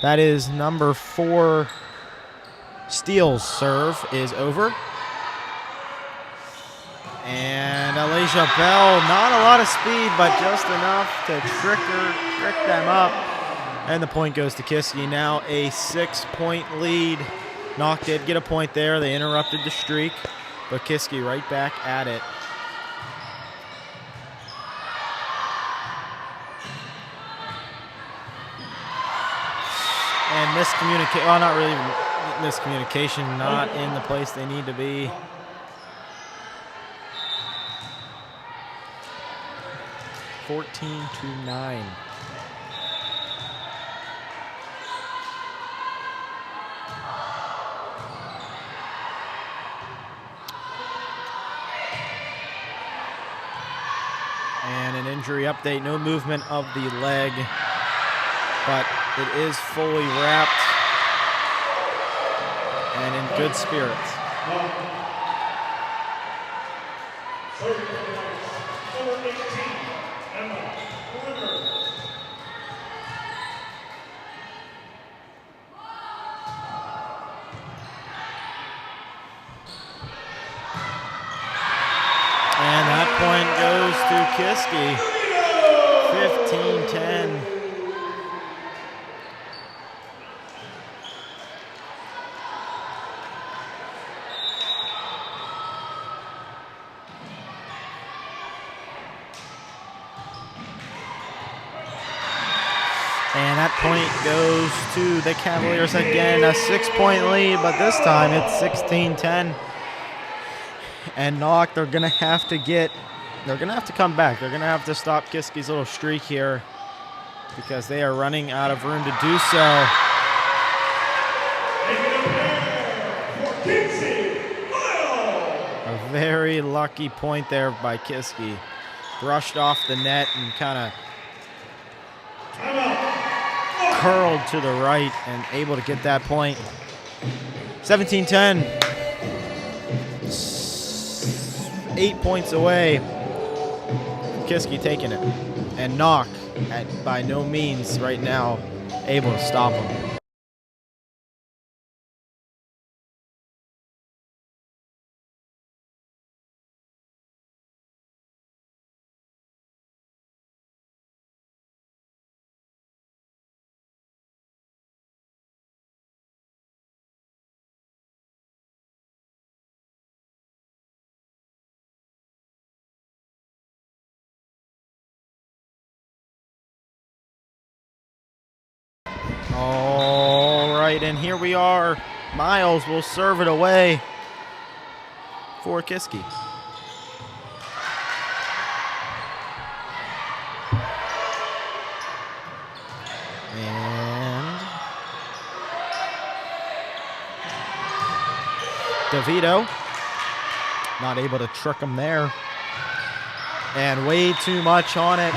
that is number 4 Steele's serve is over. And Alicia Bell, not a lot of speed, but just enough to trick them up. And the point goes to Kiski. Now a 6-point lead. Knoch did get a point there. They interrupted the streak, but Kiski right back at it. And miscommunication, well, not really miscommunication, not in the place they need to be. (14-9). And an injury update, no movement of the leg, but it is fully wrapped and in good spirits. Number 18, Emma River. And that point goes to Kiski. 15-10. And that point goes to the Cavaliers again, a 6-point lead, but this time it's 16-10. And Knoch, they're gonna have to come back. They're gonna have to stop Kiski's little streak here because they are running out of room to do so. A very lucky point there by Kiski. Brushed off the net and kind of curled to the right and able to get that point. 17-10. 8 points away. Kiski taking it. And Knoch, by no means right now, able to stop him. All right, and here we are. Miles will serve it away for Kiski. And DeVito, not able to trick him there. And way too much on it.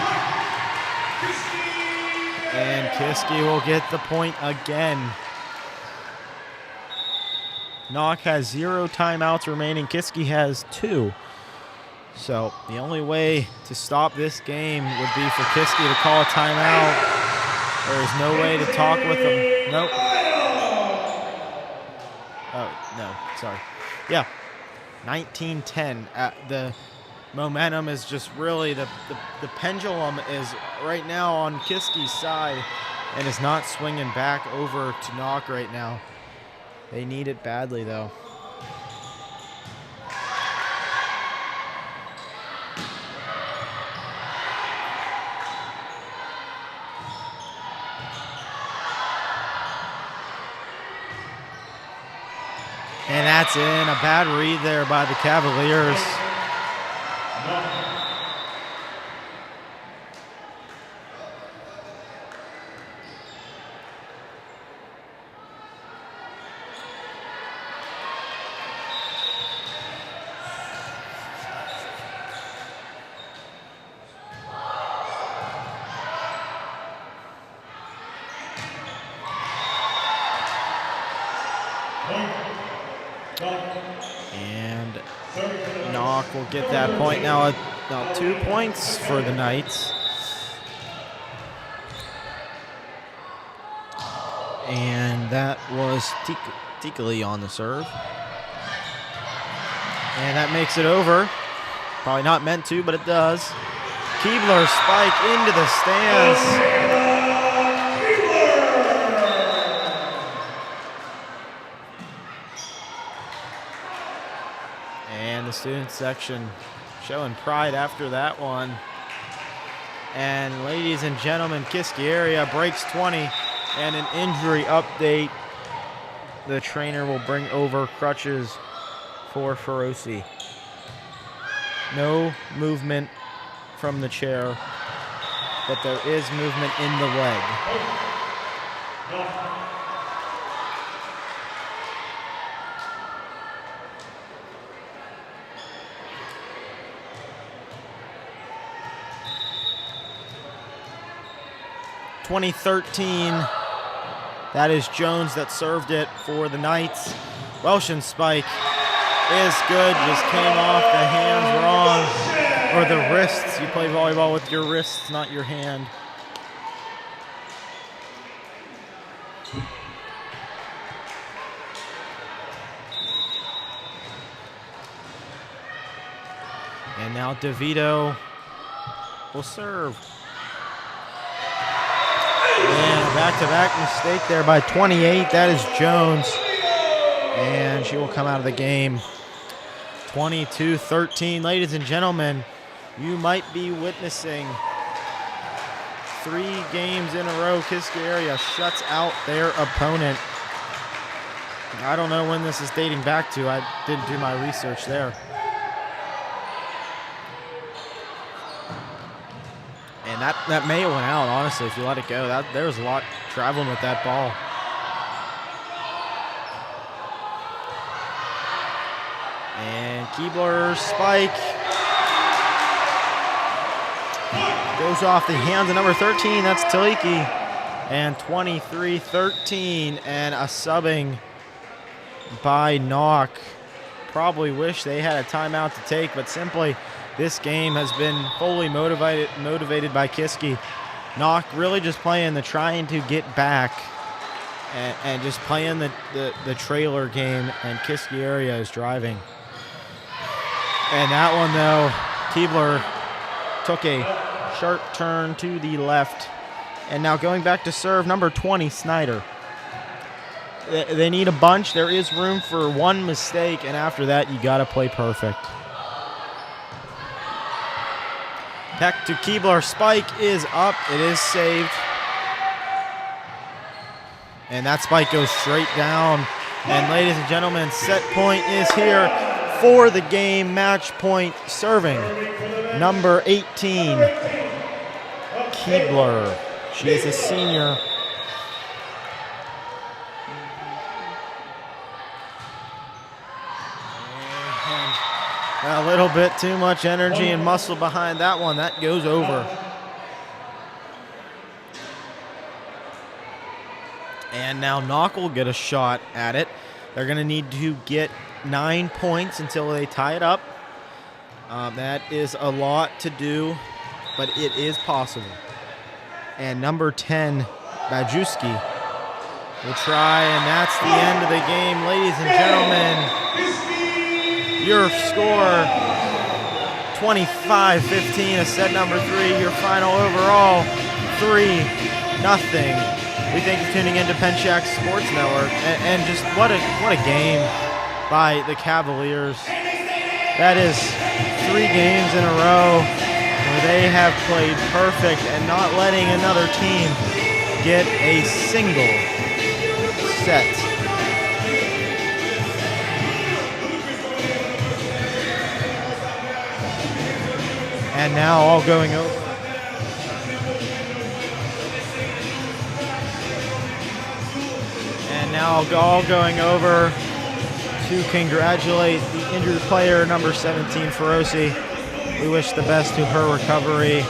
And Kiski will get the point again. Knoch has 0 timeouts remaining. Kiski has 2. So the only way to stop this game would be for Kiski to call a timeout. There is no way to talk with them. Nope. Oh, no, sorry. Yeah, 19-10. momentum is just really, the pendulum is right now on Kiski's side and is not swinging back over to Knoch right now. They need it badly, though. And that's in. A bad read there by the Cavaliers. And Knoch will get that point. Now 2 points for the Knights. And that was Tikali on the serve. And that makes it over. Probably not meant to, but it does. Keebler spike into the stands. And the student section showing pride after that one. And ladies and gentlemen, Kiski Area breaks 20. And an injury update. The trainer will bring over crutches for Feroci. No movement from the chair, but there is movement in the leg. .2013. That is Jones that served it for the Knights. Welsh's spike is good. Just came off the hands wrong. Or the wrists. You play volleyball with your wrists, not your hand. And now DeVito will serve. And a back-to-back mistake there by 28. That is Jones. And she will come out of the game. 22-13. Ladies and gentlemen, you might be witnessing 3 games in a row. Kiski Area shuts out their opponent. I don't know when this is dating back to. I didn't do my research there. And that may have went out, honestly, if you let it go. There was a lot traveling with that ball. And Keebler's spike goes off the hands of number 13. That's Taliki. And 23-13. And a subbing by Knoch. Probably wish they had a timeout to take, but simply this game has been fully motivated by Kiski. Knoch really just playing the trying to get back and just playing the trailer game, and Kiski Area is driving. And that one, though, Keebler took a sharp turn to the left. And now going back to serve, number 20, Snyder. They need a bunch. There is room for one mistake, and after that, you got to play perfect. Back to Keebler. Spike is up. It is saved. And that spike goes straight down. And ladies and gentlemen, set point is here for the game. Match point serving number 18, Keebler. She is a senior. A little bit too much energy and muscle behind that one. That goes over. And now Knoch will get a shot at it. They're going to need to get 9 points until they tie it up. That is a lot to do, but it is possible. And number 10, Bajewski, will try, and that's the end of the game. Ladies and gentlemen, your score, 25-15 is set number 3. Your final overall, 3-0. We thank you for tuning in to Pencak Sports Network. And just what a game by the Cavaliers. That is 3 games in a row where they have played perfect and not letting another team get a single set. And now all going over. And now all going over to congratulate the injured player, number 17, Feroci. We wish the best to her recovery.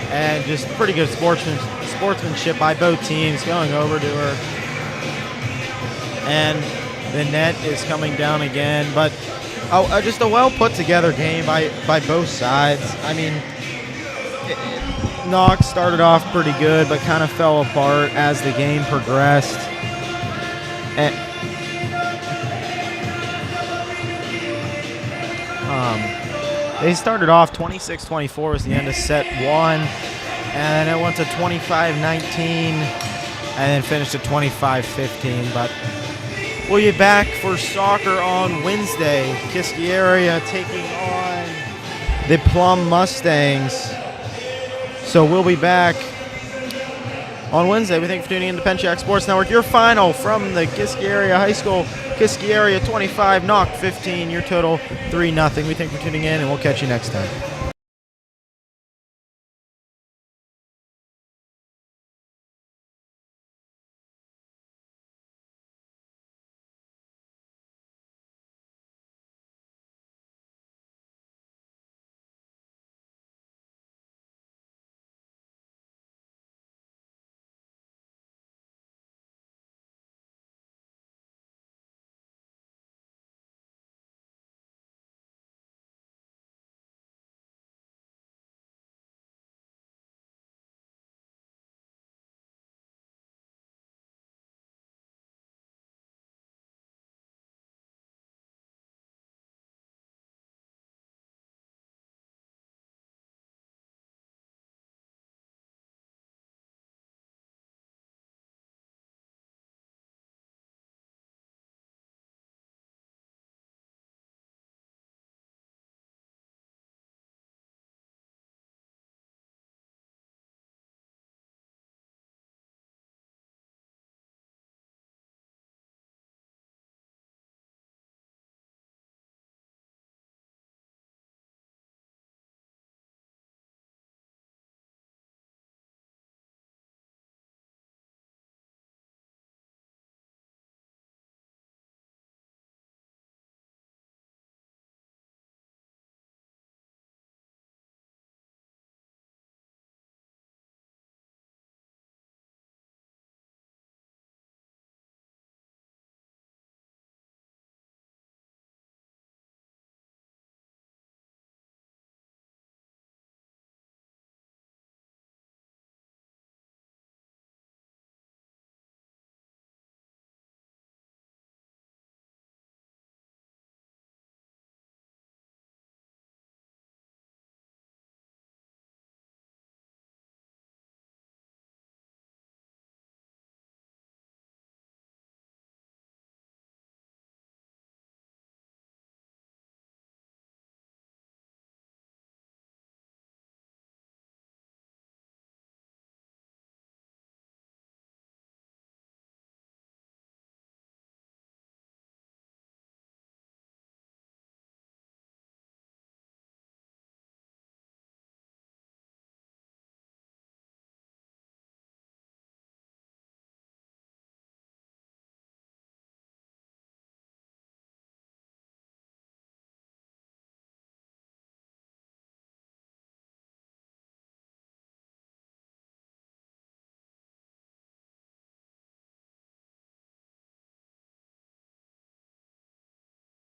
And just pretty good sportsmanship by both teams going over to her. And the net is coming down again, but just a well put together game by both sides. I mean, Knoch started off pretty good, but kind of fell apart as the game progressed. And, they started off 26-24 was the end of set 1, and then it went to 25-19, and then finished at 25-15. But we'll be back for soccer on Wednesday. Kiski Area taking on the Plum Mustangs. So we'll be back on Wednesday. We thank you for tuning in to Pencak Sports Network. Your final from the Kiski Area High School. Kiski Area 25, Knoch 15. Your total 3-0. We thank you for tuning in, and we'll catch you next time.